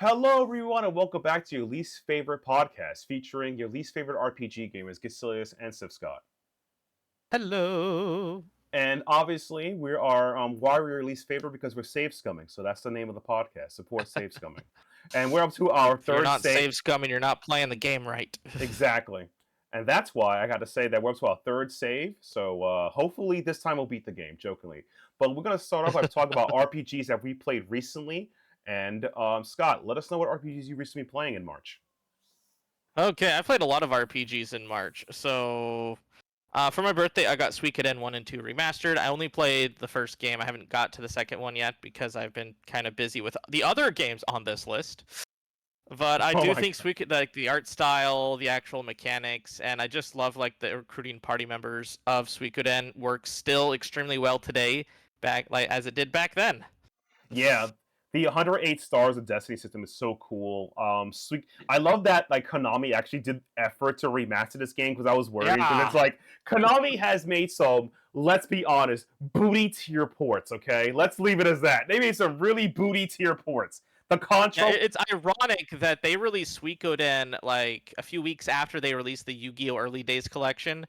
Hello, everyone, and welcome back to your least favorite podcast featuring your least favorite RPG gamers, Gasilius and Sif Scott. Hello. And obviously, we are why we're your least favorite because we're save scumming, so that's the name of the podcast. Support Save Scumming, and we're up to our If you're third not save. save scumming, you're not playing the game right. Exactly, and that's why I got to say that we're up to our third save. So hopefully this time we'll beat the game. Jokingly, but we're gonna start off by talking about RPGs that we played recently. And Scott, let us know what RPGs you recently playing in March. Okay, I played a lot of RPGs in March. So, for my birthday, I got Suikoden 1 and 2 remastered. I only played the first game. I haven't got to the second one yet because I've been kind of busy with the other games on this list. But I Oh do my think Suikoden, like the art style, the actual mechanics, and I just love like the recruiting party members of Suikoden works still extremely well today, back like as it did back then. Yeah, the 108 stars of Destiny system is so cool. Sweet. I love that like Konami actually did effort to remaster this game because I was worried because it's Yeah. like Konami has made some. Let's be honest, booty tier ports. Okay, let's leave it as that. They made some really booty tier ports. The Yeah, control. it's ironic that they released Suikoden like a few weeks after they released the Yu-Gi-Oh! Early Days collection,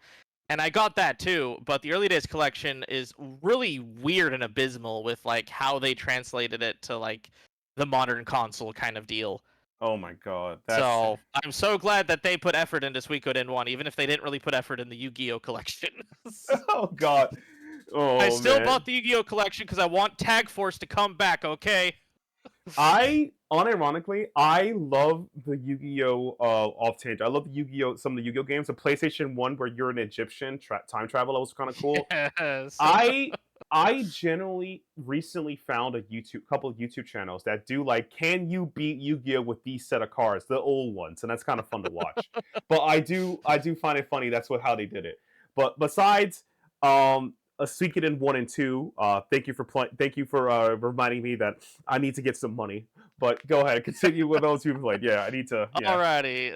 and I got that too. But the Early Days collection is really weird and abysmal with like how they translated it to like the modern console kind of deal. Oh my god, that's So I'm so glad that they put effort into Suikoden 1, even if they didn't really put effort in the Yu-Gi-Oh! Collection. oh god. I Oh still man. bought the Yu-Gi-Oh! Collection because I want Tag Force to come back. Okay. I unironically, I love the Yu-Gi-Oh! Off tangent. I love the Yu-Gi-Oh! Some of the Yu-Gi-Oh! games. The PlayStation One, where you're an Egyptian time traveler, was kind of cool. Yes. I I generally recently found a couple of YouTube channels that do like, can you beat Yu-Gi-Oh! With these set of cards, the old ones, and that's kind of fun to watch. But I do find it funny. That's how they did it. But besides, a Suikoden 1 and 2. Thank you for reminding me that I need to get some money. But go ahead, continue with those who played. Yeah, I need to. Yeah. Alrighty,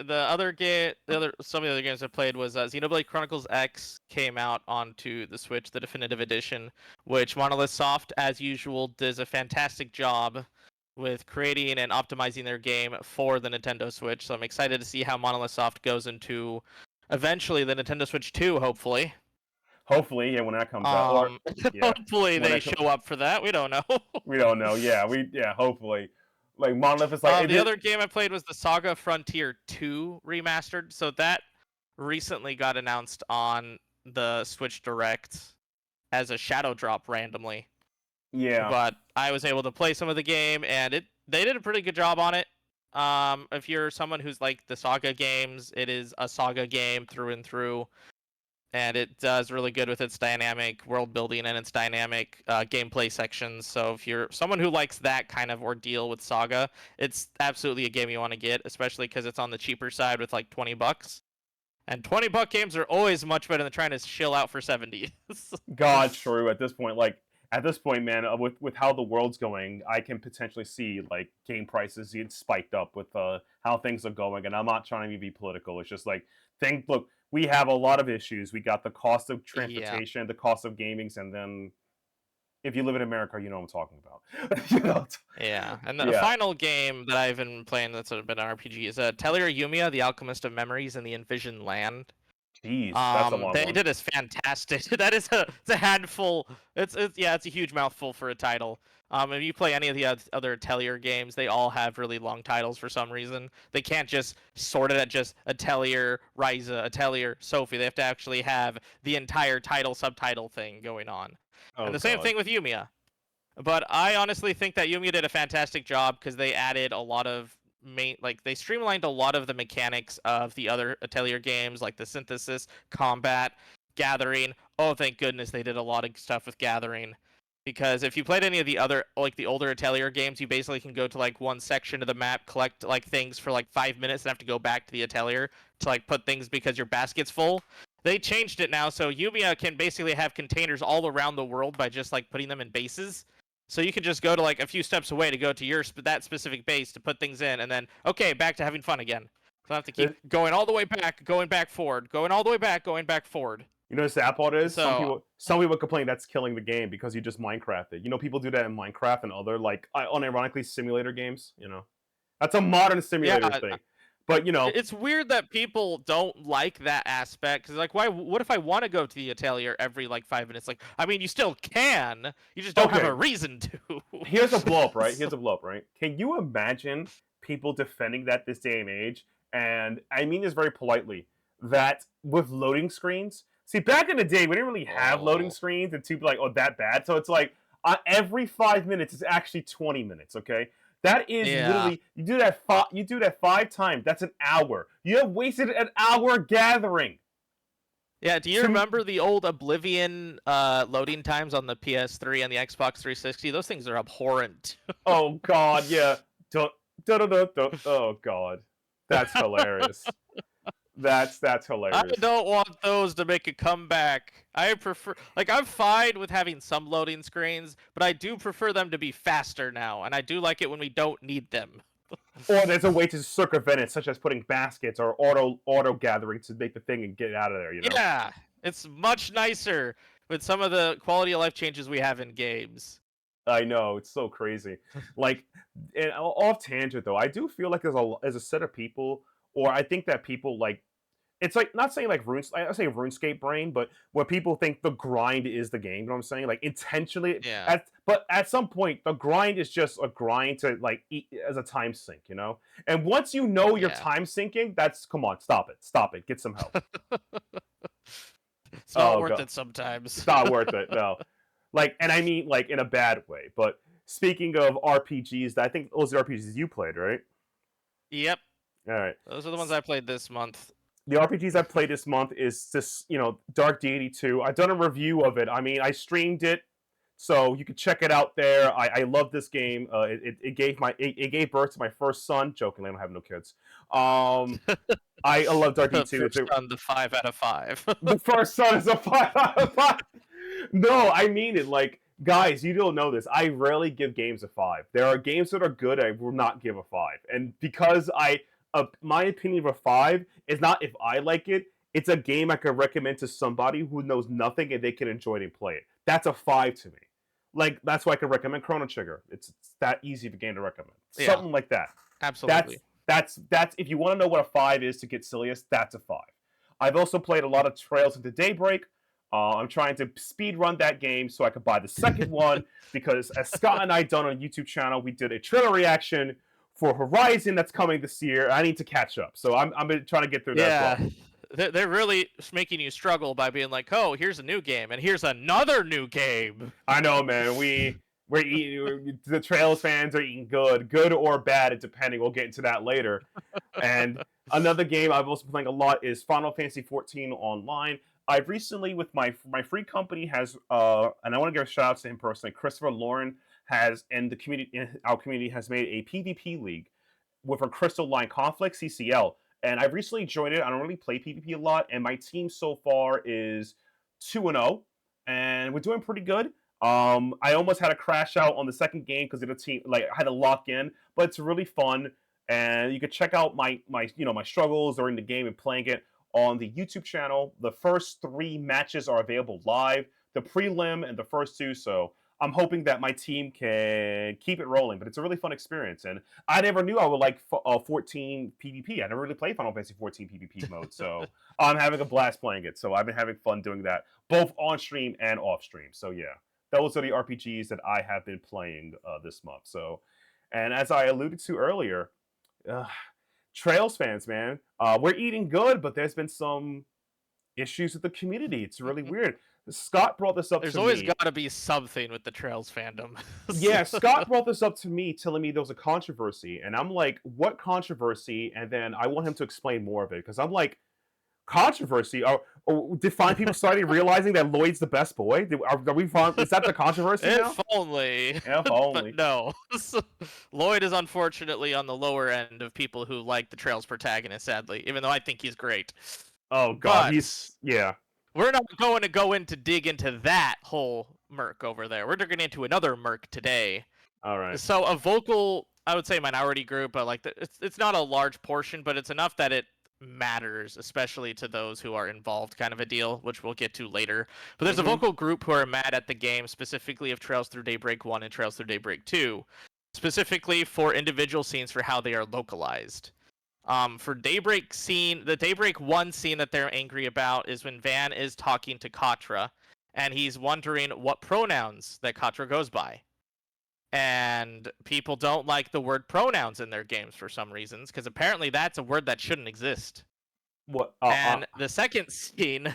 some of the other games I played was Xenoblade Chronicles X came out onto the Switch, the definitive edition, which Monolith Soft, as usual, does a fantastic job with creating and optimizing their game for the Nintendo Switch. So I'm excited to see how Monolith Soft goes into eventually the Nintendo Switch 2, hopefully. Hopefully, yeah, when that comes out, or yeah, Hopefully when they that show up for that. We don't know. we don't know. Yeah, hopefully. Like Monolith is like it The did. other game I played was the Saga Frontier 2 remastered. So that recently got announced on the Switch Direct as a shadow drop randomly. Yeah. But I was able to play some of the game, and they did a pretty good job on it. If you're someone who's like the Saga games, it is a Saga game through and through, and it does really good with its dynamic world building and its dynamic gameplay sections. So if you're someone who likes that kind of ordeal with Saga, it's absolutely a game you want to get, especially because it's on the cheaper side with like $20. And $20 games are always much better than trying to shill out for 70. God, true. At this point, man, with how the world's going, I can potentially see like game prices getting spiked up with how things are going. And I'm not trying to be political. It's just like look, we have a lot of issues. We got the cost of Yeah. transportation, the cost of gamings, and then if you live in America, you know what I'm talking about. you know, Yeah, and the yeah. final game that I've been playing that's been an RPG is Tellier Yumiya, the Alchemist of Memories in the Envisioned Land. Jeez, that's a long They one. did is fantastic. That is it's a handful. It's a huge mouthful for a title. If you play any of the other Atelier games, they all have really long titles for some reason. They can't just sort it at just Atelier, Ryza, Atelier, Sophie. They have to actually have the entire title subtitle thing going on. Oh And the same God. thing with Yumiya. But I honestly think that Yumiya did a fantastic job because they added a lot of they streamlined a lot of the mechanics of the other Atelier games, like the synthesis, combat, gathering. Oh, thank goodness they did a lot of stuff with gathering. Because if you played any of the other, like the older Atelier games, you basically can go to like one section of the map, collect like things for like 5 minutes, and have to go back to the Atelier to like put things because your basket's full. They changed it now, so Yumiya can basically have containers all around the world by just like putting them in bases. So you can just go to like a few steps away to go to that specific base to put things in, and then okay, back to having fun again. So I have to keep going all the way back, going back forward, going all the way back, going back forward. You know what the sad part is? So Some people complain that's killing the game because you just Minecraft it. You know, people do that in Minecraft and other like unironically simulator games. You know, That's a modern simulator Yeah, thing. But it's weird that people don't like that aspect because, like, why? What if I want to go to the atelier every like 5 minutes? Like, I mean, you still can. You just don't have a okay, reason to. here's a blow up, right? So- Here's a blow up, right? Can you imagine people defending that this day and age? And I mean this very politely. That with loading screens. See, back in the day, we didn't really have loading oh, screens, and to be like, oh, that bad. So it's like every 5 minutes is actually 20 minutes. Okay, that is yeah, literally you do that 5 times. That's an hour. You have wasted an hour gathering. yeah. Do you To remember the old Oblivion loading times on the PS3 and the Xbox 360? Those things are abhorrent. oh god, yeah. Dun, dun, dun, dun, dun. Oh god, that's hilarious. That's I hilarious. don't want those to make a comeback. I prefer, like, I'm fine with having some loading screens, but I do prefer them to be faster now, and I do like it when we don't need them. Or there's a way to circumvent it, such as putting baskets or auto gathering to make the thing and get it out of there. Yeah, it's much nicer with some of the quality of life changes we have in games. I know it's so crazy. Like, and off tangent though, I do feel like there's a set of people, or I think that people like it's like not saying like I say RuneScape brain, but where people think the grind is the game. You know what I'm saying? Like intentionally, Yeah, but at some point, the grind is just a grind to like eat as a time sink. And once you know you're yeah. time sinking, that's come on, stop it, get some help. It's not Oh worth god, it sometimes. it's not worth it. No, like, and I mean like in a bad way. But speaking of RPGs, I think those are RPGs you played, right? Yep, All right. those are the ones I played this month. The RPGs I played this month is this, Dark Deity 2. I've done a review of it. I mean, I streamed it, so you can check it out there. I love this game. It gave birth to my first son. Jokingly, I don't have no kids. I love Dark Deity 2. First on the 5 out of 5. The first son is a 5 out of 5. No, I mean it. Like, guys, you don't know this. I rarely give games a 5. There are games that are good I will not give a 5. And because my opinion of a 5 is not if I like it, it's a game I could recommend to somebody who knows nothing and they can enjoy it and play it. That's a 5 to me. Like, that's why I could recommend Chrono Trigger. It's that easy of a game to recommend. Yeah, Something like that. That's absolutely. that's if you want to know what a 5 is to get silliest, that's a 5. I've also played a lot of Trails into Daybreak. I'm trying to speed run that game so I could buy the second one because as Scott and I done on YouTube channel, we did a trailer reaction for Horizon that's coming this year. I need to catch up, so I'm trying to get through that as Yeah, well. they're really making you struggle by being like, oh, here's a new game, and here's another new game. I know, man. We're eating. The Trails fans are eating good or bad, depending. We'll get into that later. And another game I've also been playing a lot is Final Fantasy 14 online. I've recently, with my free company, has and I want to give a shout out to him personally. Christopher Lauren has, and the community, in our community, has made a PvP league with a Crystal Line Conflict (CCL), and I've recently joined it. I don't really play PvP a lot, and my team so far is 2-0, and we're doing pretty good. I almost had a crash out on the second game because the team like I had to lock in, but it's really fun, and you can check out my struggles during the game and playing it on the YouTube channel. The first 3 matches are available live, the prelim and the first 2. So I'm hoping that my team can keep it rolling. But it's a really fun experience, and I never knew I would like 14 PvP. I never really played Final Fantasy 14 PvP mode, so I'm having a blast playing it. So I've been having fun doing that, both on stream and off stream. So yeah, those are the RPGs that I have been playing this month. So, and as I alluded to earlier, uh, Trails fans, man, we're eating good, but there's been some issues with the community. It's really weird. Scott brought this up There's to always me. got to be something with the Trails fandom. Yeah, Scott brought this up to me, telling me there was a controversy, and I'm like, "What controversy?" And then I want him to explain more of it because I'm like, "Controversy? Did fine people started realizing that Lloyd's the best boy? Are we? Is that the controversy now? If only. If But only." no. Lloyd is unfortunately on the lower end of people who like the Trails protagonist, sadly, even though I think he's great. Oh God, But he's yeah. we're not going to go in to dig into that whole murk over there. We're digging into another murk today. All right. So a vocal, I would say minority group, but like it's not a large portion, but it's enough that it matters, especially to those who are involved, kind of a deal, which we'll get to later. But there's a Mm-hmm. vocal group who are mad at the game, specifically of Trails Through Daybreak 1 and Trails Through Daybreak 2. specifically for individual scenes for how they are localized. For Daybreak scene, the Daybreak 1 scene that they're angry about is when Van is talking to Katra, and he's wondering what pronouns that Katra goes by. And people don't like the word pronouns in their games for some reasons, because apparently that's a word that shouldn't exist. What? And the second scene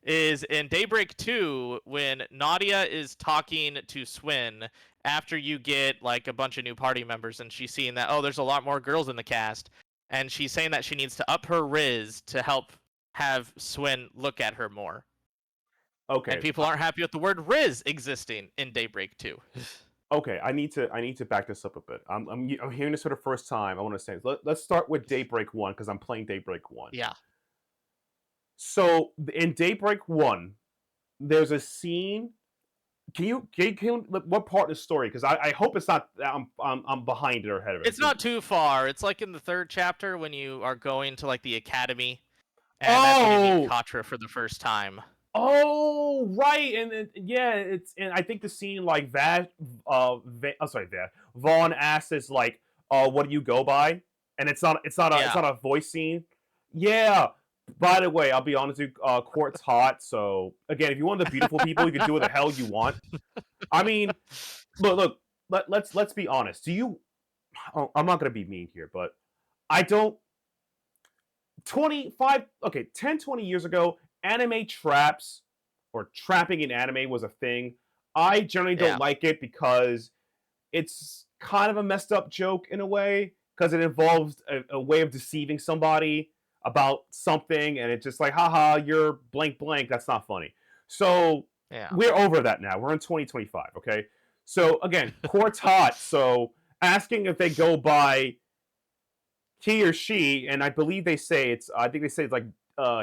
is in Daybreak 2 when Nadia is talking to Swin after you get like a bunch of new party members, and she's seeing that, oh, there's a lot more girls in the cast, and she's saying that she needs to up her riz to help have Swin look at her more. Okay. And people aren't happy with the word riz existing in Daybreak 2. Okay, I need to back this up a bit. I'm hearing this for the first time. I want to say let's start with Daybreak 1 because I'm playing Daybreak 1. Yeah. So in Daybreak 1, there's a scene. Can you what part of the story? Because I hope it's not I'm behind it or ahead of it. It's not too far. It's like in the 3rd chapter when you are going to like the academy, and that's when you meet Katra for the first time. Oh, right, and I think the scene like Vaughn asks like, what do you go by? And it's not a voice scene. Yeah. By the way, I'll be honest with you, Court's hot. So again, if you want the beautiful people, you can do what the hell you want. I mean, look, let's be honest. Do you? Oh, I'm not gonna be mean here, but I don't. 10, 20 years ago, anime traps or trapping in anime was a thing. I generally don't like it because it's kind of a messed up joke in a way because it involves a way of deceiving somebody about something, and it's just like, haha, you're blank blank. That's not funny. So we're over that now. We're in 2025, okay? So again, Court's hot. So asking if they go by he or she, and I believe they say it's. I think they say it's like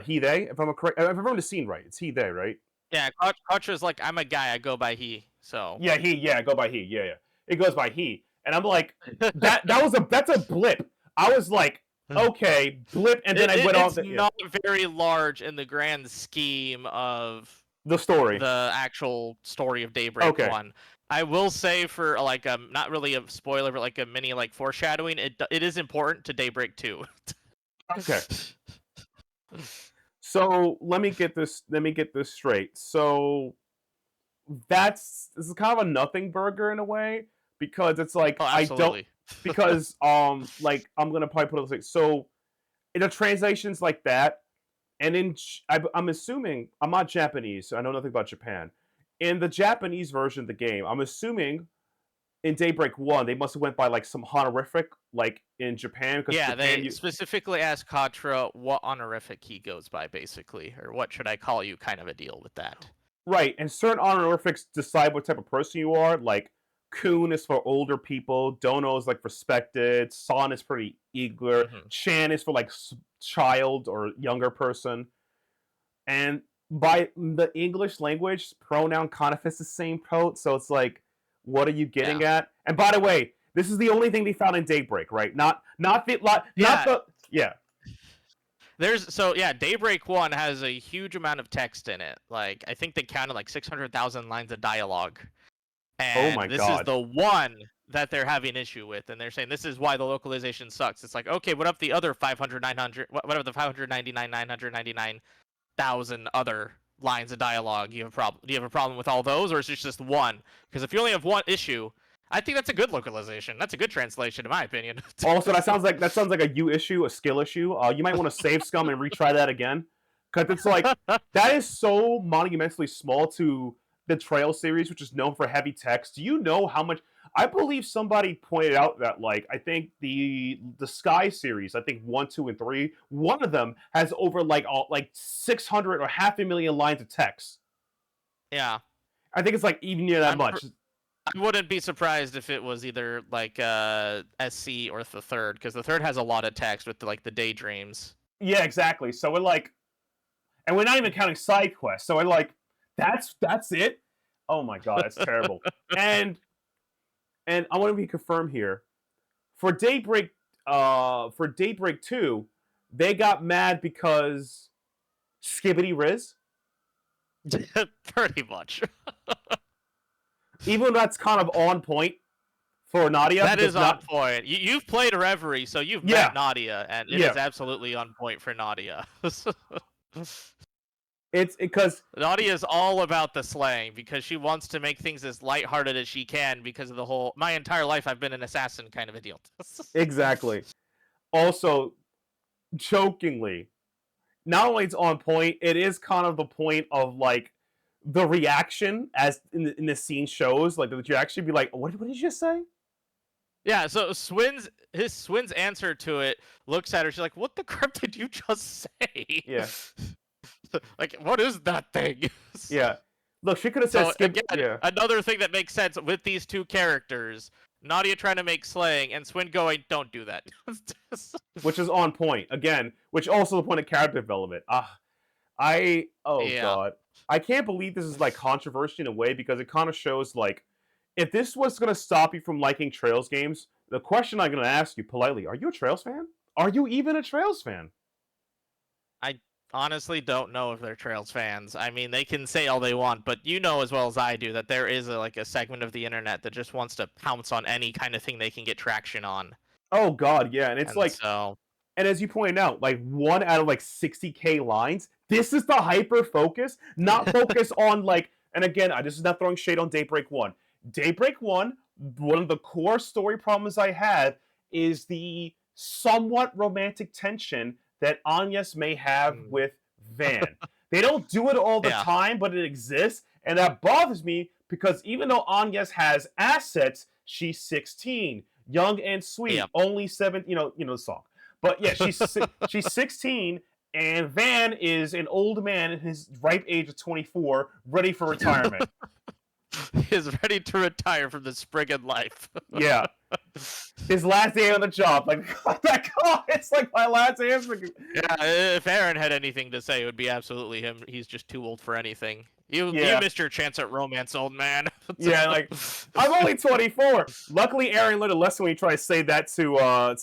he they. If I'm correct, if I remember the scene right, it's he they, right? Yeah, Katra's like, I'm a guy. I go by he. So yeah, he. Yeah, I go by he. Yeah. It goes by he, and I'm like, that's a blip. I was like, okay, blip, and then I went on. It's not very large in the grand scheme of the story, the actual story of Daybreak 1. I will say for like not really a spoiler, but like a mini like foreshadowing, it is important to Daybreak 2. Okay. So let me get this straight. So this is kind of a nothing burger in a way because it's like I don't because like I'm gonna probably put it like so in the translations like that, and I'm assuming I'm not Japanese, so I know nothing about Japan. In the Japanese version of the game, I'm assuming in Daybreak 1, they must have went by like some honorific, like in Japan. Yeah, Japan, they specifically asked Katra what honorific he goes by, basically, or what should I call you, kind of a deal with that. Right, and certain honorifics decide what type of person you are. Like Kun is for older people, Dono is like respected, San is pretty eager, Chan is for like child or younger person, and by the English language, pronoun kind of fits the same code, so it's like, what are you getting at? And by the way, this is the only thing they found in Daybreak, right? Daybreak 1 has a huge amount of text in it. Like, I think they counted like 600,000 lines of dialogue. And this is the one that they're having issue with, and they're saying this is why the localization sucks. It's like, okay, what up the other 500, 900, what up the 599, 999,000 other lines of dialogue? Do you have a problem with all those, or is it just one? Because if you only have one issue, I think that's a good localization. That's a good translation, in my opinion. Also, that sounds like a you issue, a skill issue. You might want to save scum and retry that again, because it's like that is so monumentally small to the Trails series, which is known for heavy text. Do you know how much? I believe somebody pointed out that like I think the Sky series, I think 1, 2, and 3, one of them has over like 600 or 500,000 lines of text. Yeah, I think it's like even near that much. I wouldn't be surprised if it was either like SC or the 3rd, because the 3rd has a lot of text with like the daydreams. Yeah, exactly. So we're like, and we're not even counting side quests. So we're like, that's it. Oh my god, that's terrible. And I want to be confirmed here. For Daybreak 2, they got mad because Skibbity Riz. Pretty much. Even though that's kind of on point for Nadia That because is on not point. You've played Reverie, so you've yeah, met Nadia, and it yeah. is absolutely on point for Nadia. It's because Nadia is all about the slang because she wants to make things as lighthearted as she can because of the whole my entire life I've been an assassin kind of a deal. exactly. Also, jokingly, not only it's on point, it is kind of the point of like the reaction as in the scene shows. Like, would you actually be like, what did you just say? Yeah, so Swin's answer to it looks at her. She's like, "What the crap did you just say? Yeah, Like, what is that thing?" yeah. Look, she could have said So skip. again, Yeah, another thing that makes sense with these two characters: Nadia trying to make slang, and Swin going, "Don't do that." which is on point again. Which also the point of character development. Oh Yeah. god, I can't believe this is like controversial in a way because it kind of shows like if this was gonna stop you from liking Trails games, the question I'm gonna ask you politely: Are you a Trails fan? Are you even a Trails fan? I honestly don't know if they're Trails fans. I mean, they can say all they want, but you know as well as I do that there is like a segment of the internet that just wants to pounce on any kind of thing they can get traction on. Oh god, yeah, and it's And like, so, and as you pointed out, like 1 out of like 60K lines. This is the hyper focus, not focus on like. And again, this is not throwing shade on Daybreak One. Daybreak One, one of the core story problems I had is the somewhat romantic tension that Agnes may have mm, with Van. They don't do it all the yeah, time, but it exists, and that bothers me because even though Agnes has assets, she's 16, young and yeah. sweet, only seven. You know the song. But yeah, she's 16, and Van is an old man in his ripe age of 24, ready for retirement. Is ready to retire from the Spriggan life. Yeah, his last day on the job. Like, oh my god, it's like my last day. Yeah, if Aaron had anything to say, it would be absolutely him. He's just too old for anything. You Yeah, missed your chance at romance, old man. yeah. Like, I'm only 24. Luckily, Aaron learned a lesson when he tried to say that to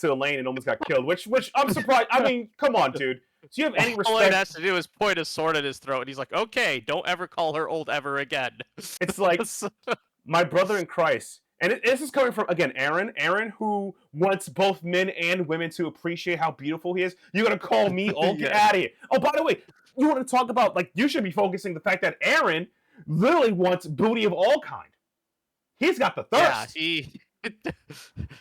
Elaine and almost got killed. Which I'm surprised. I mean, come on, dude. Do you have any All it respect? has to do is point a sword at his throat, and he's like, "Okay, don't ever call her old ever again." It's like my brother in Christ. And this is coming from, again, Aaron. Aaron, who wants both men and women to appreciate how beautiful he is. You're going to call me old? Get Yes. out of here. Oh, by the way, you want to talk about, like, you should be focusing the fact that Aaron literally wants booty of all kind. He's got the Yeah, thirst.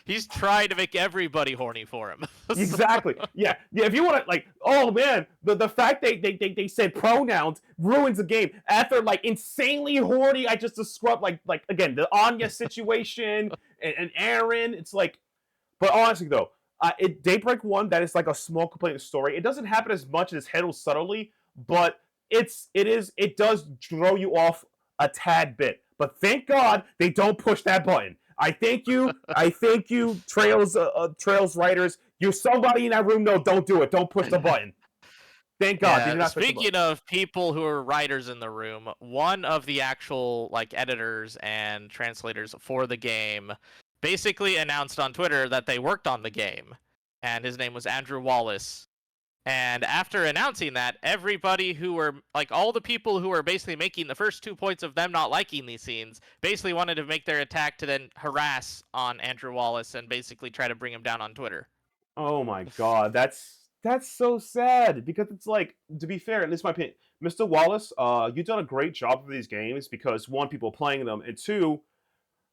he's trying to make everybody horny for him. Exactly. Yeah. Yeah. If you want to, like, oh man, the fact they said pronouns ruins the game. After like insanely horny, I just described like again the Anya situation and Aaron. It's like, but honestly though, Daybreak One, that is like a small complaint of the story. It doesn't happen as much as it's handled subtly, but it does throw you off a tad bit. But thank God they don't push that button. I thank you. I thank you, Trails writers. You're somebody in that room. No, don't do it. Don't push the button. Thank God they did Yeah, not push the button. speaking of people who are writers in the room, one of the actual like editors and translators for the game basically announced on Twitter that they worked on the game, and his name was Andrew Wallace. And after announcing that, everybody who were like all the people who were basically making the first 2 points of them not liking these scenes basically wanted to make their attack to then harass on Andrew Wallace and basically try to bring him down on Twitter. Oh my God, that's so sad because it's like, to be fair, and this is my opinion, Mr. Wallace, you've done a great job for these games because one, people are playing them, and two,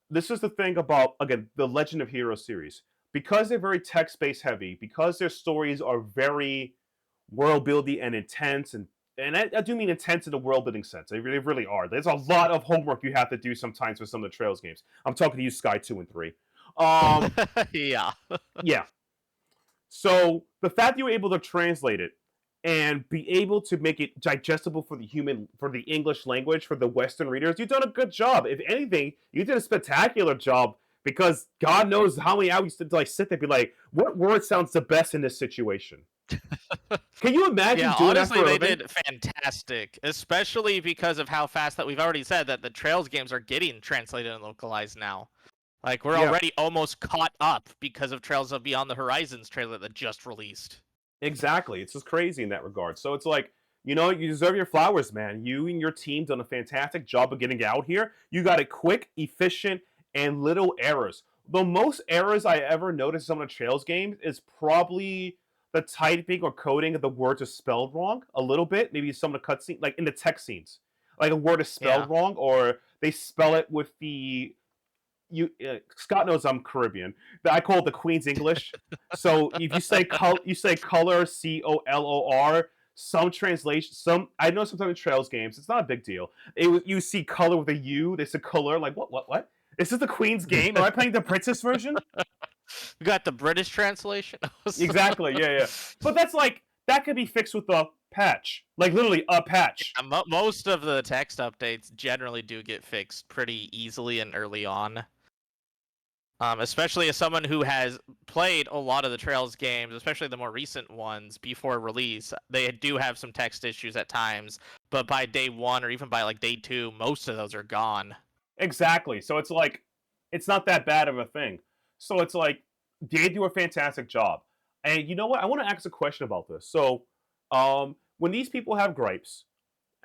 this is the thing about, again, the Legend of Heroes series. Because they're very text-based heavy, because their stories are very world building and intense, and I do mean intense in the world building sense. They really are. There's a lot of homework you have to do sometimes for some of the Trails games. I'm talking to you, Sky 2 and 3. Um, Yeah. yeah. So the fact that you were able to translate it and be able to make it digestible for the English language for the Western readers, you've done a good job. If anything, you did a spectacular job because God knows how many hours to like sit there and be like, what word sounds the best in this situation? Can you imagine Yeah, doing that honestly, for a they living? did fantastic, especially because of how fast that we've already said that the Trails games are getting translated and localized now. Like, we're Yeah, already almost caught up because of Trails of Beyond the Horizons trailer that just released. exactly. It's just crazy in that regard. So it's like, you deserve your flowers, man. You and your team done a fantastic job of getting out here. You got it quick, efficient, and little errors. the most errors I ever noticed in some of the Trails games is probably the typing or coding of the words are spelled wrong a little bit. Maybe some of the cutscene, like in the text scenes, like a word is Yeah. spelled wrong, or they spell it with the you. Scott knows I'm Caribbean. I call it the Queen's English. So if you say you say color, COLOR. Some translation, some I know sometimes in Trails games, it's not a big deal. You see color with a U, they say color. Like what? Is this the Queen's game? Am I playing the Princess version? We got the British translation. Exactly. Yeah. But that's like that could be fixed with a patch, like literally a patch. Most of the text updates generally do get fixed pretty easily and early on. Especially as someone who has played a lot of the Trails games, especially the more recent ones before release, they do have some text issues at times. But by day one or even by like day two, most of those are gone. Exactly. So it's like it's not that bad of a thing. So it's like they do a fantastic job. And you know what? I want to ask a question about this. So, when these people have gripes,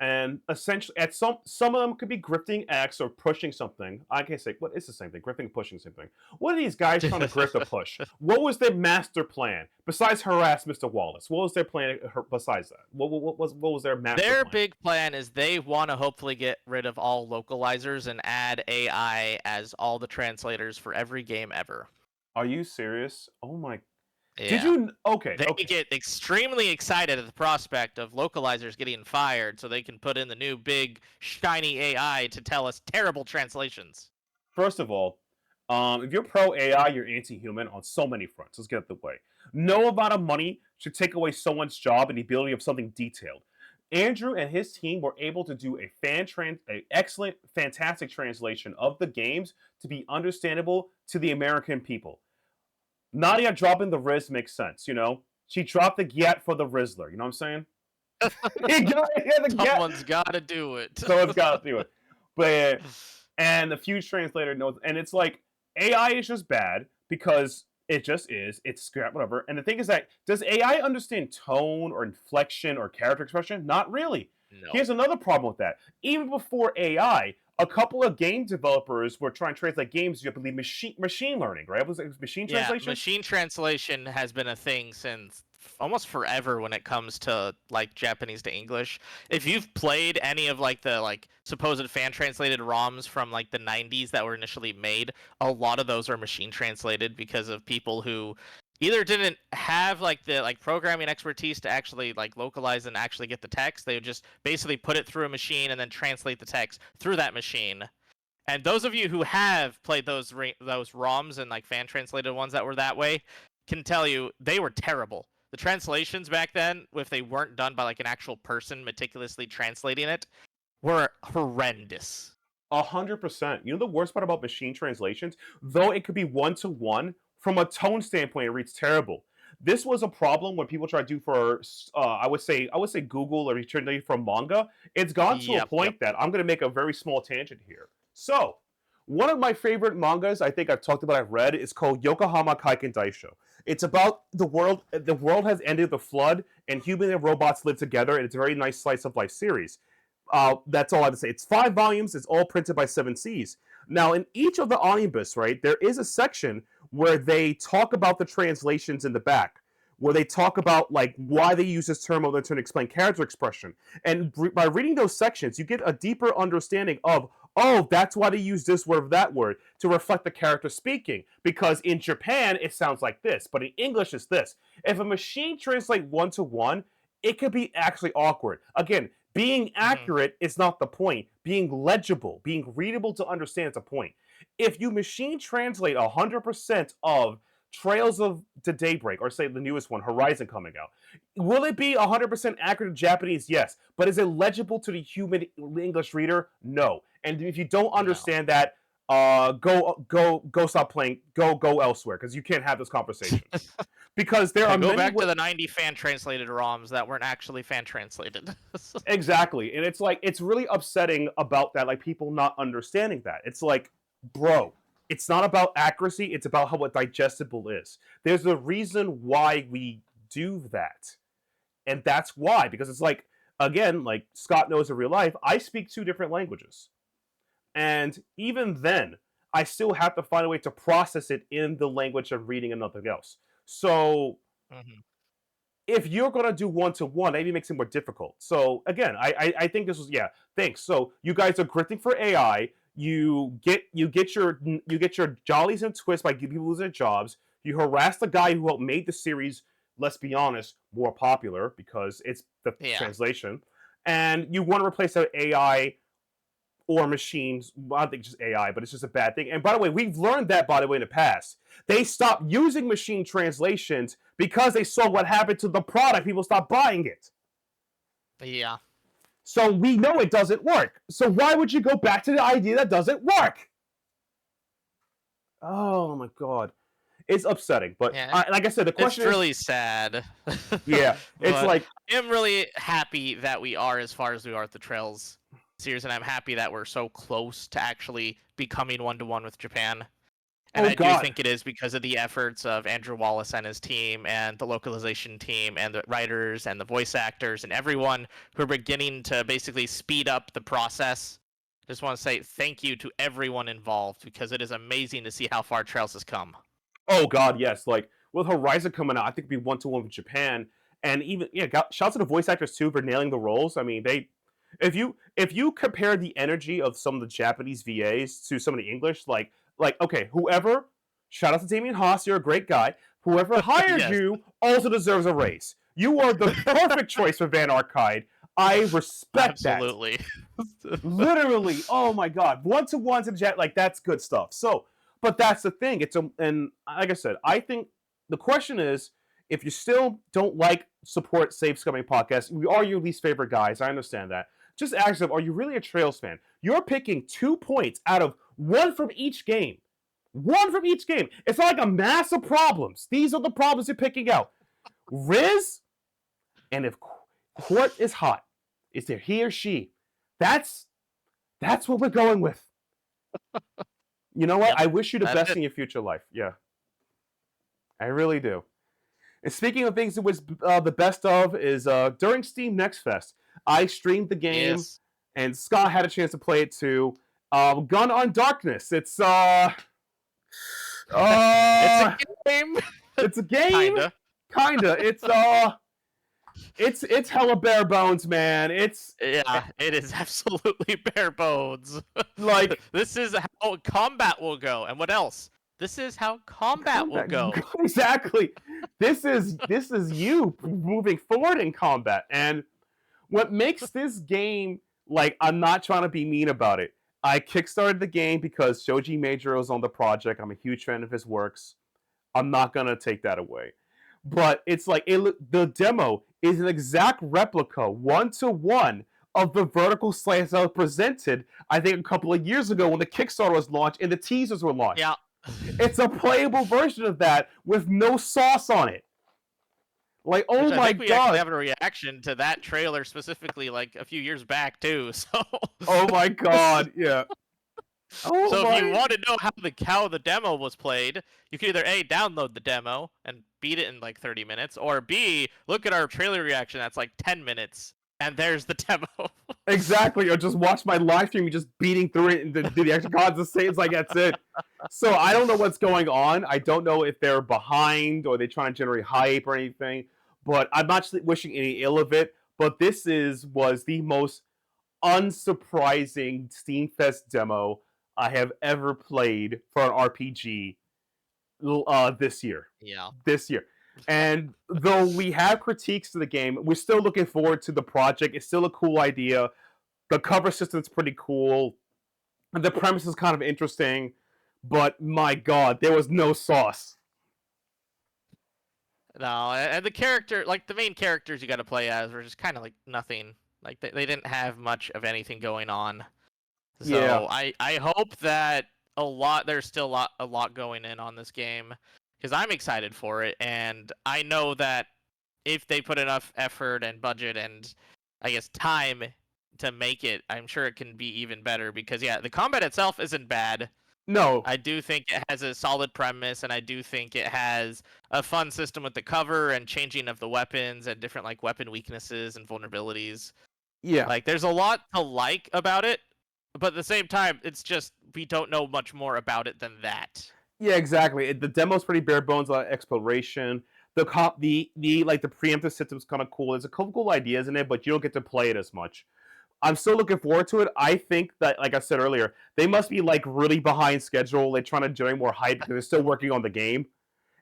and essentially at some of them could be grifting X or pushing something. I can say what is the same thing, grifting and pushing same thing. What are these guys trying to grift or push? What was their master plan besides harass Mr. Wallace? What was their plan besides that? What was their master Their plan? big plan is they want to hopefully get rid of all localizers and add AI as all the translators for every game ever. Are you serious? Oh my. Did Yeah. you okay, They okay. get extremely excited at the prospect of localizers getting fired so they can put in the new big shiny AI to tell us terrible translations. First of all, if you're pro AI, you're anti-human on so many fronts. Let's get it the way. No amount of money should take away someone's job and the ability of something detailed. Andrew and his team were able to do a excellent, fantastic translation of the games to be understandable to the American people. Nadia dropping the Riz makes sense, you know. She dropped the Get for the Rizzler. You know what I'm saying? Yeah, the Get. Someone's got to do it. Someone's got to do it. But and the Fuse translator knows, and it's like AI is just bad because it just is. It's scrap whatever. And the thing is that does AI understand tone or inflection or character expression? Not really. No. Here's another problem with that. Even before AI, a couple of game developers were trying to translate games. You believe machine learning, right? Was it machine Yeah, translation? machine translation has been a thing since almost forever when it comes to like Japanese to English. If you've played any of like the like supposed fan translated ROMs from like the 90s that were initially made, a lot of those are machine translated because of people who either didn't have like the like programming expertise to actually like localize and actually get the text. They would just basically put it through a machine and then translate the text through that machine. And those of you who have played those ROMs and like fan translated ones that were that way can tell you they were terrible. The translations back then, if they weren't done by like an actual person meticulously translating it, were horrendous. 100%. You know the worst part about machine translations, though it could be one to one, from a tone standpoint, it reads terrible. This was a problem when people try to do for, I would say Google or translate from manga. It's gone to a Yep. point that I'm going to make a very small tangent here. So, one of my favorite mangas I think I've talked about, I've read, is called Yokohama Kaiken Daisho. It's about the world. The world has ended the flood, and humans and robots live together, and it's a very nice slice of life series. That's all I have to say. It's 5 volumes. It's all printed by Seven Seas. Now, in each of the omnibus, right, there is a section where they talk about the translations in the back, where they talk about like why they use this term other to explain character expression. And by reading those sections, you get a deeper understanding of, oh, that's why they use this word or that word to reflect the character speaking. Because in Japan, it sounds like this, but in English, it's this. If a machine translates one to one, it could be actually awkward. Again, being Hmm. accurate is not the point. Being legible, being readable to understand is the point. If you machine translate 100% of Trails of to Daybreak, or say the newest one, Horizon, coming out, will it be 100% accurate in Japanese? Yes. But is it legible to the human English reader? No. And if you don't No. understand that, go stop playing. Go elsewhere because you can't have this conversation. Because there Yeah, are go many back to the 90 fan translated ROMs that weren't actually fan translated. exactly, and it's like it's really upsetting about that, like people not understanding that. It's like, bro, it's not about accuracy; it's about how what digestible is. There's a reason why we do that, and that's why because it's like again, like Scott knows in real life, I speak 2 different languages, and even then, I still have to find a way to process it in the language of reading and nothing else. So Mhm. if you're gonna do one-to-one, maybe it makes it more difficult. So again, I think this was thanks. So you guys are grifting for AI. You get your jollies and twists by giving people their jobs. You harass the guy who helped made the series, let's be honest, more popular because it's the Yeah. translation. And you want to replace that AI or machines. Well, I don't think just AI, but it's just a bad thing. And by the way, we've learned that, by the way, in the past. They stopped using machine translations because they saw what happened to the product. People stopped buying it. Yeah. So we know it doesn't work. So why would you go back to the idea that doesn't work? Oh my god. It's upsetting. But Yeah. like I said, the It's question is, really sad. yeah, it's But like, I am really happy that we are as far as we are at the Trails series, and I'm happy that we're so close to actually becoming one-to-one with Japan. And oh I do god. think it is because of the efforts of Andrew Wallace and his team, and the localization team, and the writers, and the voice actors, and everyone who are beginning to basically speed up the process. Just want to say thank you to everyone involved because it is amazing to see how far Trails has come. Oh god, yes. Like with Horizon coming out, I think we one-to-one with Japan. And even shouts to the voice actors too for nailing the roles. I mean, if you compare the energy of some of the Japanese VAs to some of the English, like okay, whoever, shout out to Damien Haas, you're a great guy. Whoever hired Yes, you also deserves a raise. You are the perfect choice for Van Arcade. I respect that. absolutely. Literally, oh my god, one-to-one to Jet, like that's good stuff. So, but that's the thing. And like I said, I think the question is, if you still don't like support Save Scumming podcast, we are your least favorite guys. I understand that. Just ask them, are you really a Trails fan? You're picking 2 points out of one from each game. One from each game. It's not like a mass of problems. These are the problems you're picking out. Riz, and if Court is hot, is there he or she? That's that's what we're going with. You know what? Yep, I wish you the that's best it. in your future life. Yeah, I really do. And speaking of things it was the best of is during Steam Next Fest, I streamed the game, Yes. and Scott had a chance to play it too. Gun on Darkness. It's It's a uh game. it's a game, Kinda. kinda. It's hella bare bones, man. It's Yeah, it is absolutely bare bones. like This is how combat will go. And what else? This is how combat will combat. go. Exactly. This is you moving forward in combat, and what makes this game, like, I'm not trying to be mean about it. I kickstarted the game because Shoji Meijiro is on the project. I'm a huge fan of his works. I'm not gonna take that away. But it's like the demo is an exact replica, one-to-one, of the vertical slice that was presented, I think, a couple of years ago when the Kickstarter was launched and the teasers were launched. Yeah. It's a playable version of that with no sauce on it. Like, Which oh I my think we actually have god. a reaction to that trailer specifically like a few years back too. So Oh my god. Yeah. Oh so if you my. want to know how the demo was played, you can either A, download the demo and beat it in like 30 minutes, or B, look at our trailer reaction that's like 10 minutes and there's the demo. Exactly. Or just watch my live stream just beating through it and the extra cards the same. It's like, that's it. So I don't know what's going on. I don't know if they're behind or they're trying to generate hype or anything. But I'm not wishing any ill of it. But this was the most unsurprising Steamfest demo I have ever played for an RPG this year. Yeah. This year. And though we have critiques to the game, we're still looking forward to the project. It's still a cool idea. The cover system's pretty cool. The premise is kind of interesting. But my god, there was no sauce. No, and the character, like the main characters you got to play as, were just kind of like nothing. Like they didn't have much of anything going on. Yeah. So I hope that there's still a lot going in on this game because I'm excited for it, and I know that if they put enough effort and budget and I guess time to make it, I'm sure it can be even better because yeah, the combat itself isn't bad. No. I do think it has a solid premise, and I do think it has a fun system with the cover and changing of the weapons and different like weapon weaknesses and vulnerabilities. Yeah. Like there's a lot to like about it, but at the same time, it's just we don't know much more about it than that. Yeah, exactly. The demo's pretty bare bones, a lot of exploration. The preemptive system's kind of cool. There's a couple cool ideas in it, but you don't get to play it as much. I'm still looking forward to it. I think that, like I said earlier, they must be like really behind schedule. They're trying to generate more hype because they're still working on the game.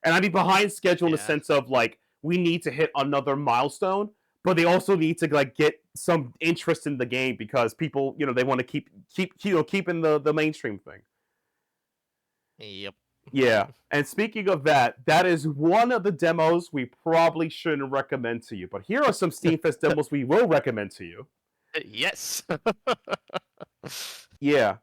And I'd be behind schedule in the Yeah. sense of like we need to hit another milestone, but they also need to like get some interest in the game because people, they want to keeping the mainstream thing. Yep. Yeah. And speaking of that, that is one of the demos we probably shouldn't recommend to you. But here are some Steam Fest demos we will recommend to you. Yes. Yeah.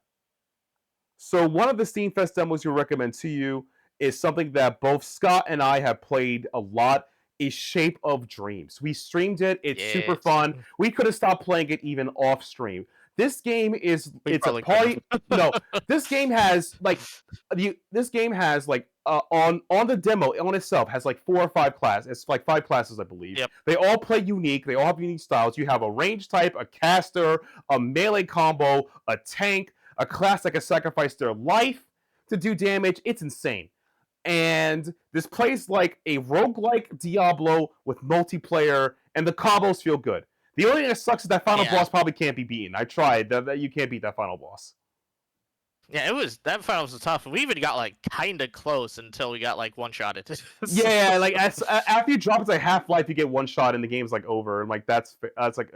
So one of the Steam Fest demos you recommend to you is something that both Scott and I have played a lot. Is Shape of Dreams. We streamed it. It's super Yes. fun. We could have stopped playing it even off stream. This game is We it's a probably could party. have. No, this game has like on the demo on itself has like 4 or 5 classes. It's like 5 classes, I believe. Yep. They all play unique. They all have unique styles. You have a range type, a caster, a melee combo, a tank, a class that can sacrifice their life to do damage. It's insane. And this plays like a roguelike Diablo with multiplayer, and the combos feel good. The only thing that sucks is that final Yeah. boss probably can't be beaten. I tried. That you can't beat that final boss. Yeah, that final was tough. We even got like kind of close until we got like one shot it. Yeah, like after you drop it to half life, you get one shot, and the game's like over. And like that's like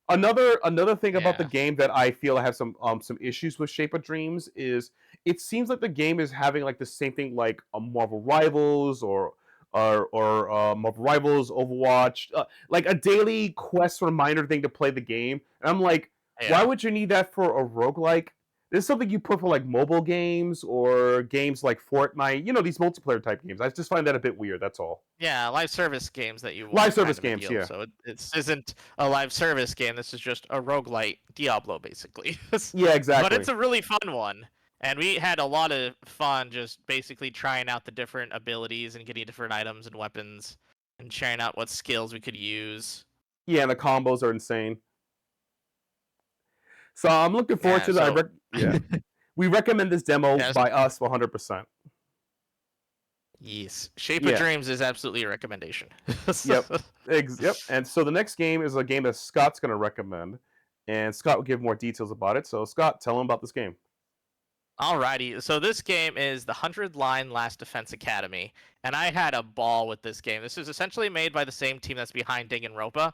another thing about the Yeah. game that I feel I have some issues with Shape of Dreams is it seems like the game is having like the same thing like Marvel Rivals or Marvel Rivals, Overwatch, like a daily quest reminder thing to play the game. And I'm like, why Yeah. would you need that for a roguelike? This is something you put for like mobile games or games like Fortnite, these multiplayer type games. I just find that a bit weird, that's all. Yeah, live service games that you Live want kind service of a games, deal. yeah. So it isn't a live service game. This is just a roguelite Diablo, basically. Yeah, But exactly. it's a really fun one. And we had a lot of fun just basically trying out the different abilities and getting different items and weapons and trying out what skills we could use. Yeah, and the combos are insane. So I'm looking forward Yeah, to that. so Yeah. We recommend this demo yes, by us 100%. yes. Shape of Yeah. Dreams is absolutely a recommendation. Yep. Yep. And so the next game is a game that Scott's going to recommend. And Scott will give more details about it. So, Scott, tell him about this game. Alrighty, so this game is the 100-Line Last Defense Academy, and I had a ball with this game. This is essentially made by the same team that's behind Danganronpa,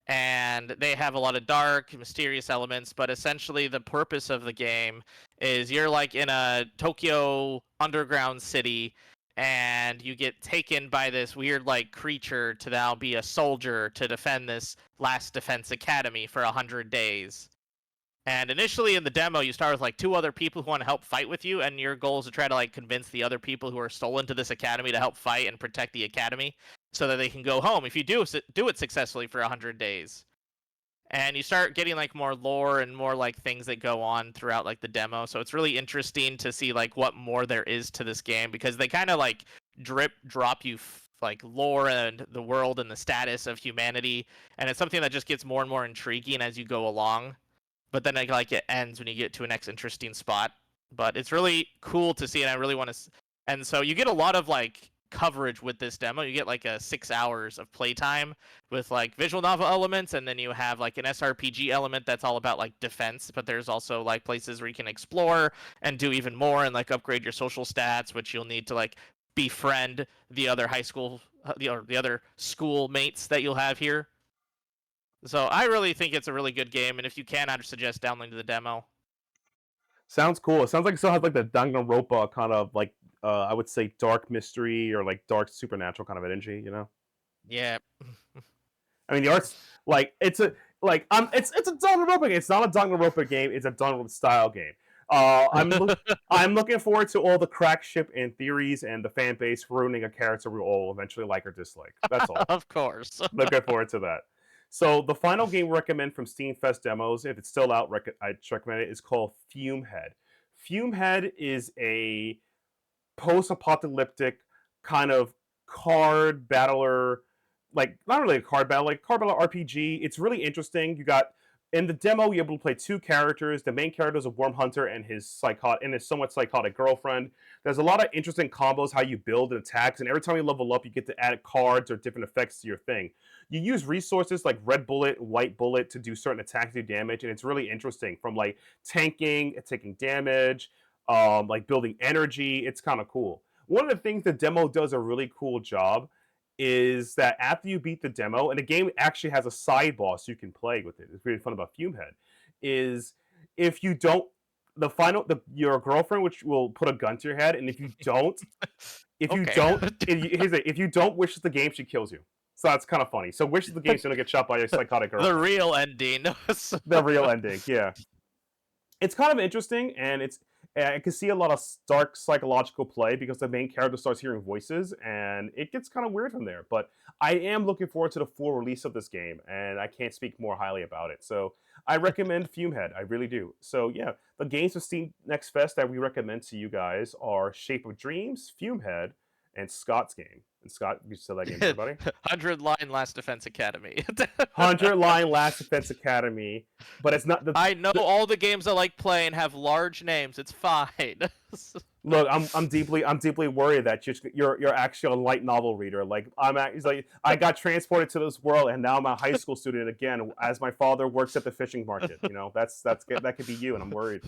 and they have a lot of dark, mysterious elements, but essentially the purpose of the game is you're like in a Tokyo underground city, and you get taken by this weird like creature to now be a soldier to defend this Last Defense Academy for 100 days. And initially in the demo, you start with like 2 other people who want to help fight with you, and your goal is to try to like convince the other people who are stolen to this academy to help fight and protect the academy, so that they can go home if you do it successfully for 100 days. And you start getting like more lore and more like things that go on throughout like the demo. So it's really interesting to see like what more there is to this game, because they kind of like drop you like lore and the world and the status of humanity, and it's something that just gets more and more intriguing as you go along. But then it ends when you get to a next interesting spot. But it's really cool to see, and I really want to. And so you get a lot of like coverage with this demo. You get like 6 hours of playtime with like visual novel elements, and then you have like an SRPG element that's all about like defense. But there's also like places where you can explore and do even more and like upgrade your social stats, which you'll need to like befriend the other high school, the other school mates that you'll have here. So I really think it's a really good game, and if you can, I'd suggest downloading the demo. Sounds cool. It sounds like it still has like the Danganronpa kind of like, I would say dark mystery or like dark supernatural kind of energy. Yeah. I mean, the art's like it's a it's a Danganronpa game. It's not a Danganronpa game. It's a Danganronpa style game. I'm looking forward to all the crack ship and theories and the fan base ruining a character we all eventually like or dislike. That's all. Of course. Looking forward to that. So the final game we recommend from Steam Fest demos, if it's still out, I'd recommend it, is called Fumehead. Fumehead is a post-apocalyptic kind of card battler, like not really a card battle, like card battle RPG. It's really interesting. You got in the demo, you're able to play two characters. The main character is a worm hunter and his somewhat psychotic girlfriend. There's a lot of interesting combos how you build and attacks, and every time you level up, you get to add cards or different effects to your thing. You use resources like red bullet, white bullet to do certain attacks do damage, and it's really interesting. From like tanking, taking damage, like building energy. It's kind of cool. One of the things the demo does a really cool job is that after you beat the demo, and the game actually has a side boss you can play with it. It's really fun about Fumehead. Is if you don't your girlfriend which will put a gun to your head, and if you Okay. don't if you don't wish the game, she kills you. So that's kind of funny. So wish the game's gonna get shot by your psychotic The girlfriend. real ending. The real ending, yeah. It's kind of interesting, and I can see a lot of dark psychological play because the main character starts hearing voices, and it gets kind of weird from there. But I am looking forward to the full release of this game, and I can't speak more highly about it. So I recommend Fumehead, I really do. So yeah, the games of Steam Next Fest that we recommend to you guys are Shape of Dreams, Fumehead, and Scott's game. And Scott, you said that game, everybody. 100-line Last Defense Academy. 100-line Last Defense Academy, but it's not I know all the games I like playing have large names. It's fine. Look, I'm deeply worried that you're actually a light novel reader. Like he's like I got transported to this world, and now I'm a high school student again, as my father works at the fishing market. You know, that could be you, and I'm worried.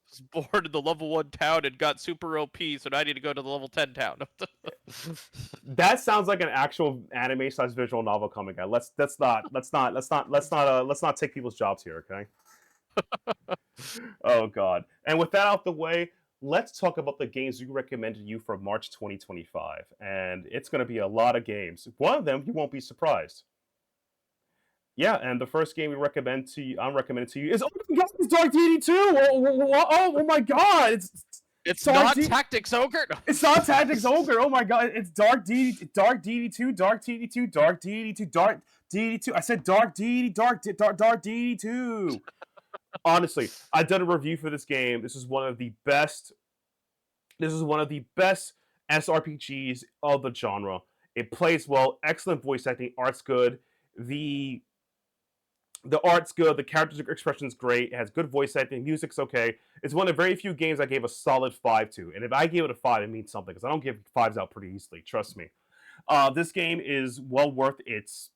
Was born in the level 1 town and got super OP, so now I need to go to the level 10 town. That sounds like an actual anime/visual novel coming out. Let's not take people's jobs here, okay? Oh God! And with that out the way, let's talk about the games we recommended you for March 2025, and it's going to be a lot of games. One of them you won't be surprised. Yeah, and the first game I'm recommending to you is, oh my God, it's Dark Deity 2! Oh my God, It's Dark not Deity. Tactics Ogre. It's not Tactics Ogre. Oh my God, it's Dark Deity 2, Dark Deity 2, Dark Deity 2, Dark Deity 2. I said Dark Deity, Dark Deity 2. Honestly, I've done a review for this game. This is one of the best SRPGs of the genre. It plays well, excellent voice acting, art's good. The art's good, the character's expression's great, it has good voice acting, music's okay. It's one of the very few games I gave a solid 5 to. And if I gave it a 5, it means something, because I don't give 5s out pretty easily, trust me. This game is well worth its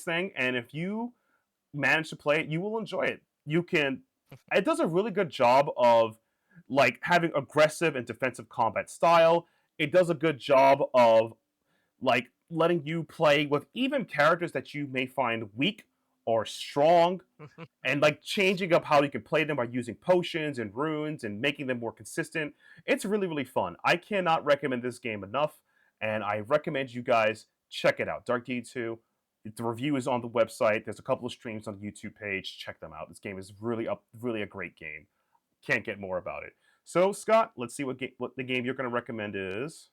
thing, and if you manage to play it, you will enjoy it. It does a really good job of like having aggressive and defensive combat style. It does a good job of like letting you play with even characters that you may find weak or strong, and like changing up how you can play them by using potions and runes and making them more consistent. It's really, really fun. I cannot recommend this game enough, and I recommend you guys check it out. Dark Deed 2. The review is on the website. There's a couple of streams on the YouTube page. Check them out. This game is really a great game. Can't get more about it. So, Scott, let's see what the game you're going to recommend is.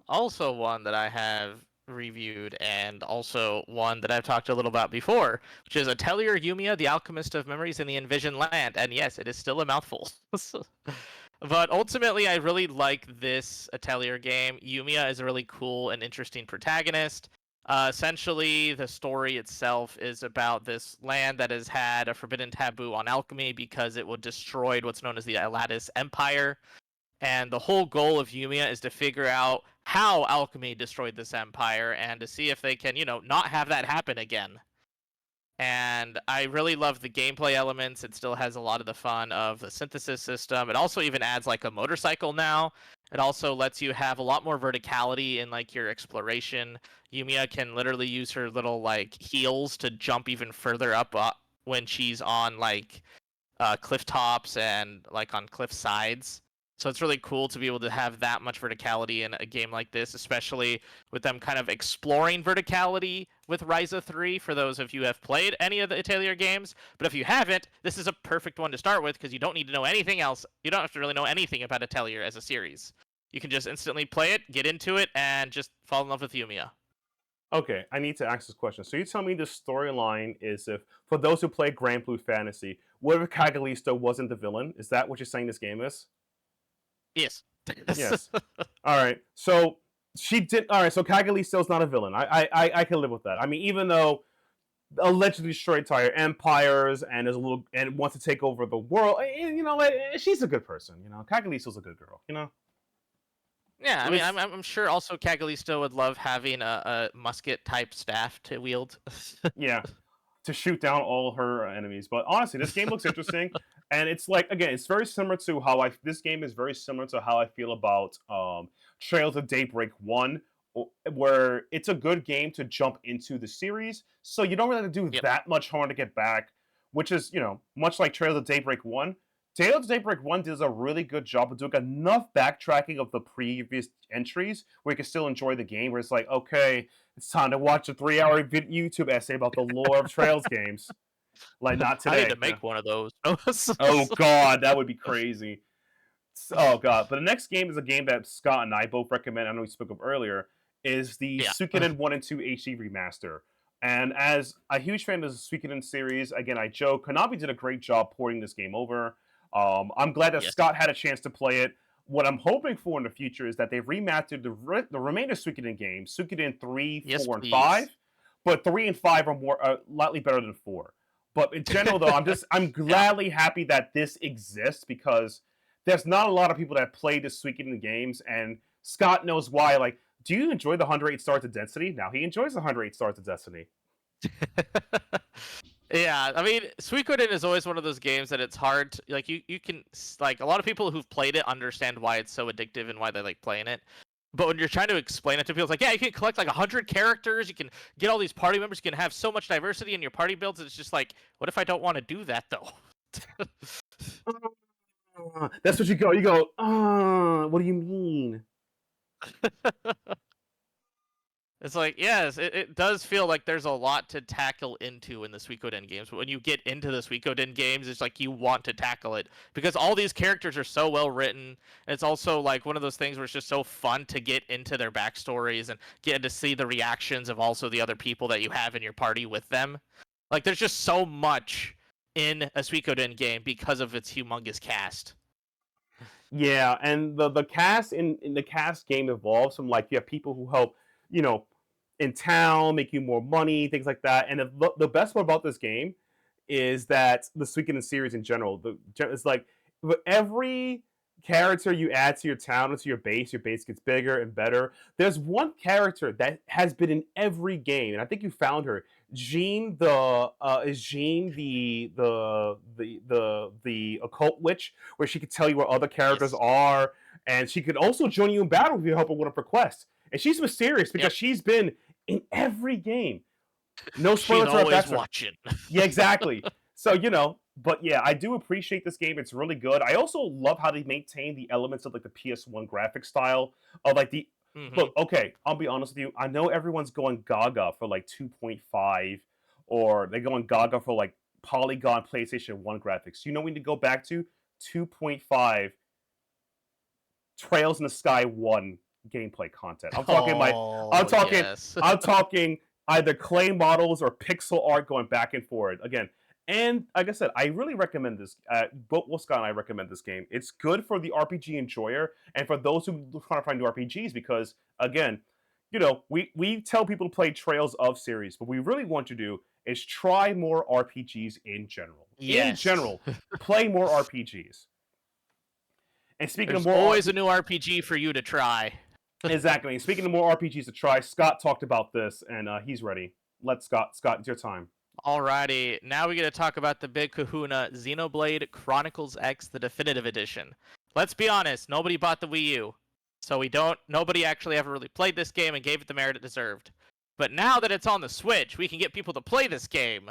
Also, one that I have reviewed, and also one that I've talked a little about before, which is Atelier Yumiya, the Alchemist of Memories in the Envisioned Land. And yes, it is still a mouthful. But ultimately, I really like this Atelier game. Yumiya is a really cool and interesting protagonist. Essentially, the story itself is about this land that has had a forbidden taboo on alchemy because it would destroy what's known as the Alatis Empire. And the whole goal of Yumiya is to figure out how alchemy destroyed this empire and to see if they can, not have that happen again. And I really love the gameplay elements. It still has a lot of the fun of the synthesis system. It also even adds like a motorcycle now. It also lets you have a lot more verticality in like your exploration. Yumiya can literally use her little like heels to jump even further up when she's on like cliff tops and like on cliff sides. So it's really cool to be able to have that much verticality in a game like this, especially with them kind of exploring verticality with Ryza 3, for those of you who have played any of the Atelier games. But if you haven't, this is a perfect one to start with because you don't need to know anything else. You don't have to really know anything about Atelier as a series. You can just instantly play it, get into it, and just fall in love with Yumiya. Okay, I need to ask this question. So you tell me the storyline is, if for those who play Grand Blue Fantasy, what if Cagalisto wasn't the villain? Is that what you're saying this game is? Yes. Yes. All right. So she did. All right. So Cagalisto's not a villain. I can live with that. I mean, even though allegedly destroy entire empires and is a little and wants to take over the world. She's a good person. Caglisto's a good girl. Yeah, I mean, It's I'm sure also Cagalisto would love having a musket type staff to wield. yeah, to shoot down all her enemies. But honestly, this game looks interesting, and it's like again, it's very similar to how I. This game is very similar to how I feel about Trails of Daybreak One, where it's a good game to jump into the series, so you don't really have to do Yep. that much hard to get back. Which is much like Trails of Daybreak One. Trails of Daybreak One does a really good job of doing enough backtracking of the previous entries where you can still enjoy the game. Where it's like, okay, it's time to watch a 3-hour YouTube essay about the lore of Trails games. Like, not I need today. to make one of those. Oh god, that would be crazy. Oh god. But the next game is a game that Scott and I both recommend. I know we spoke of earlier. Is the Yeah. Suikoden 1 and 2 HD remaster. And as a huge fan of the Suikoden series, again, I joke, Konami did a great job porting this game over. I'm glad that Yes. Scott had a chance to play it. What I'm hoping for in the future is that they've remastered the remainder Suikoden games, Suikoden 3, Yes, 4, and please. 5. But 3 and 5 are slightly better than 4. But in general, though, I'm gladly happy that this exists because there's not a lot of people that play the Suikoden games, and Scott knows why. Like, do you enjoy the 108 Stars of Destiny? Now he enjoys the 108 Stars of Destiny. Yeah, I mean, Suikoden is always one of those games that it's hard to, like you can like a lot of people who've played it understand why it's so addictive and why they like playing it. But when you're trying to explain it to people, it's like, yeah, you can collect like 100 characters, you can get all these party members, you can have so much diversity in your party builds. It's just like, what if I don't want to do that though? That's what you go. You go, what do you mean? It's like, yes, it does feel like there's a lot to tackle into in the Suikoden games. But when you get into the Suikoden games, it's like you want to tackle it because all these characters are so well written. And it's also like one of those things where it's just so fun to get into their backstories and get to see the reactions of also the other people that you have in your party with them. Like, there's just so much in a Suikoden game because of its humongous cast. Yeah, and the cast in the cast game evolves from like you have people who help, you know, in town, make you more money, things like that. And the best part about this game is that the Suikoden series in general, it's like with every character you add to your town and to your base gets bigger and better. There's one character that has been in every game, and I think you found her. Jean is Jean the occult witch, where she could tell you where other characters Yes. are, and she could also join you in battle if you help her with a quest. And she's mysterious because Yep. she's been in every game. No She's spoilers for her always backstory. watching. Yeah, exactly. So, but yeah, I do appreciate this game. It's really good. I also love how they maintain the elements of like the PS1 graphic style of like the Mhm. look, okay, I'll be honest with you. I know everyone's going gaga for like 2.5 or they're going gaga for like Polygon PlayStation 1 graphics. You know we need to go back to 2.5 Trails in the Sky 1 gameplay content. I'm talking Oh, yes. I'm talking either clay models or pixel art going back and forth again. And like I said, I really recommend this. Both Scott and I recommend this game. It's good for the RPG enjoyer and for those who are trying to find new RPGs because again, we tell people to play Trails of series, but we really want you to do is try more RPGs in general. In Yes. general, play more RPGs. And speaking There's of more always a new RPG for you to try. exactly. And speaking of more RPGs to try, Scott talked about this, and he's ready. Scott, it's your time. Alrighty, now we get to talk about the big kahuna, Xenoblade Chronicles X, the definitive edition. Let's be honest, nobody bought the Wii U, so nobody actually ever really played this game and gave it the merit it deserved. But now that it's on the Switch, we can get people to play this game,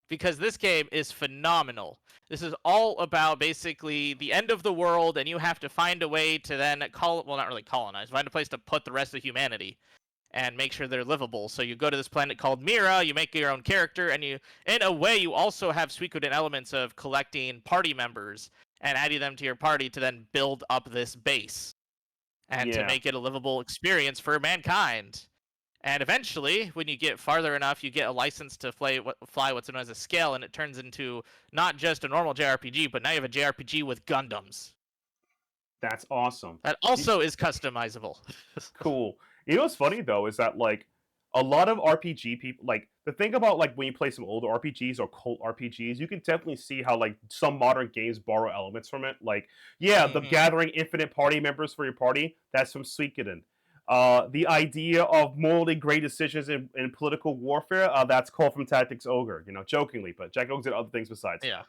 because this game is phenomenal. This is all about basically the end of the world, and you have to find a way to then not really colonize, find a place to put the rest of humanity and make sure they're livable. So you go to this planet called Mira, you make your own character, and in a way, you also have Suikoden elements of collecting party members and adding them to your party to then build up this base and to make it a livable experience for mankind. And eventually, when you get farther enough, you get a license to fly what's known as a scale, and it turns into not just a normal JRPG, but now you have a JRPG with Gundams. That's awesome. That also is customizable. Cool. You know what's funny though is that like a lot of RPG people like the thing about like when you play some older RPGs or cult RPGs, you can definitely see how like some modern games borrow elements from it. Like, yeah, the Hmm. gathering infinite party members for your party, that's from Suikoden. The idea of morally great decisions in political warfare, that's called from Tactics Ogre, jokingly, but Jack Ogre did other things besides Yeah. that.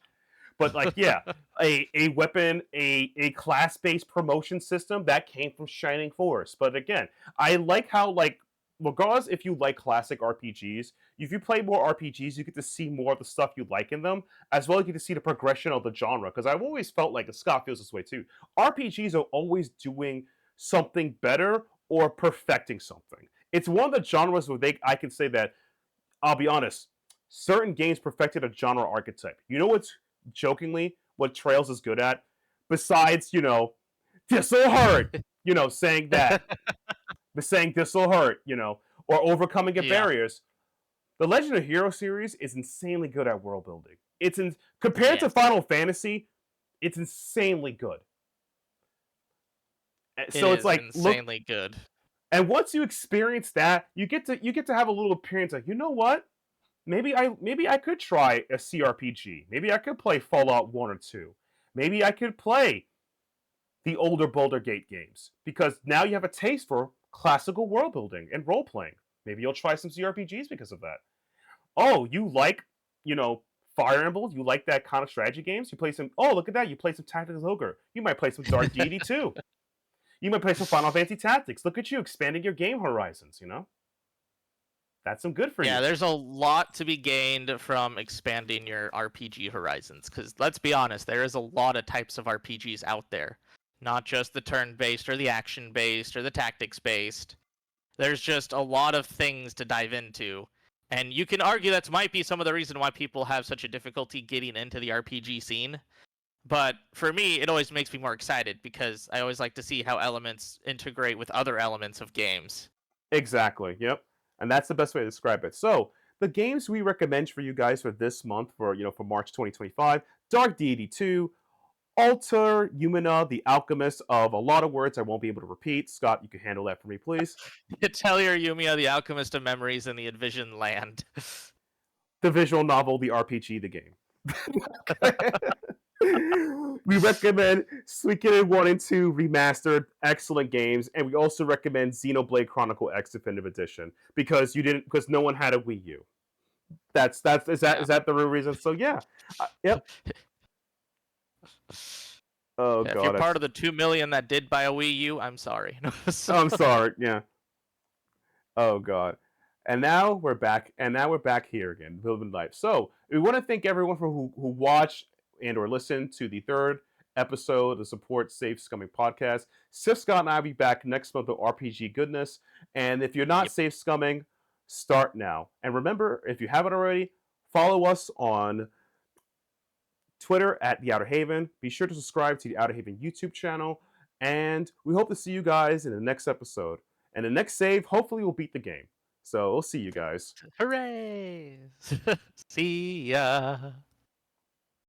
But like, yeah, a weapon, a class based promotion system that came from Shining Force. But again, I like how like regardless if you like classic RPGs, if you play more RPGs, you get to see more of the stuff you like in them, as well as you get to see the progression of the genre. Because I've always felt like, and Scott feels this way too, RPGs are always doing something better or perfecting something. It's one of the genres where I can say that I'll be honest, certain games perfected a genre archetype. You know what's jokingly what Trails is good at? Besides, this'll hurt, saying that, but saying this'll hurt, or overcoming your Yeah. barriers. The Legend of Hero series is insanely good at world building. Compared to Yes. Final Fantasy, it's insanely good. It So it's is like, look, insanely good. and once you experience that, you get to have a little appearance like, you know what? Maybe I could try a CRPG. Maybe I could play Fallout 1 or 2. Maybe I could play the older Boulder Gate games because now you have a taste for classical world building and role playing. Maybe you'll try some CRPGs because of that. Oh, you like, you know, Fire Emblem? You like that kind of strategy games? You play some. Oh, look at that! You play some Tactics Ogre. You might play some Dark Deity too. You might play some Final Fantasy Tactics. Look at you expanding your game horizons. That's some good for Yeah, you. there's a lot to be gained from expanding your RPG horizons. Because let's be honest, there is a lot of types of RPGs out there, not just the turn-based or the action-based or the tactics-based. There's just a lot of things to dive into, and you can argue that might be some of the reason why people have such a difficulty getting into the RPG scene. But for me, it always makes me more excited because I always like to see how elements integrate with other elements of games. Exactly. Yep. And that's the best way to describe it. So the games we recommend for you guys for this month, for March 2025, Dark Deity 2, Alter Humana, the Alchemist of a lot of words I won't be able to repeat. Scott, you can handle that for me, please. Atelier Yumiya, the Alchemist of Memories in the Envisioned Land. The visual novel, the RPG, the game. We recommend Suikoden 1 and 2 remastered, excellent games, and we also recommend Xenoblade Chronicle X Definitive Edition because no one had a Wii U. That's Yeah. is that the real reason? So yeah, yep. Oh If you're god, part of the 2 million that did buy a Wii U, I'm sorry. I'm sorry. Yeah. Oh god. And now we're back. And now we're back here again, Building Life. So we want to thank everyone for who watched and/or listened to the third episode of the Support Save Scumming podcast. Sif Scott and I will be back next month with RPG goodness. And if you're not Yep. safe scumming, start now. And remember, if you haven't already, follow us on Twitter at the Outerhaven. Be sure to subscribe to the Outerhaven YouTube channel. And we hope to see you guys in the next episode. And the next save, hopefully, we'll beat the game. So we'll see you guys. Hooray! See ya.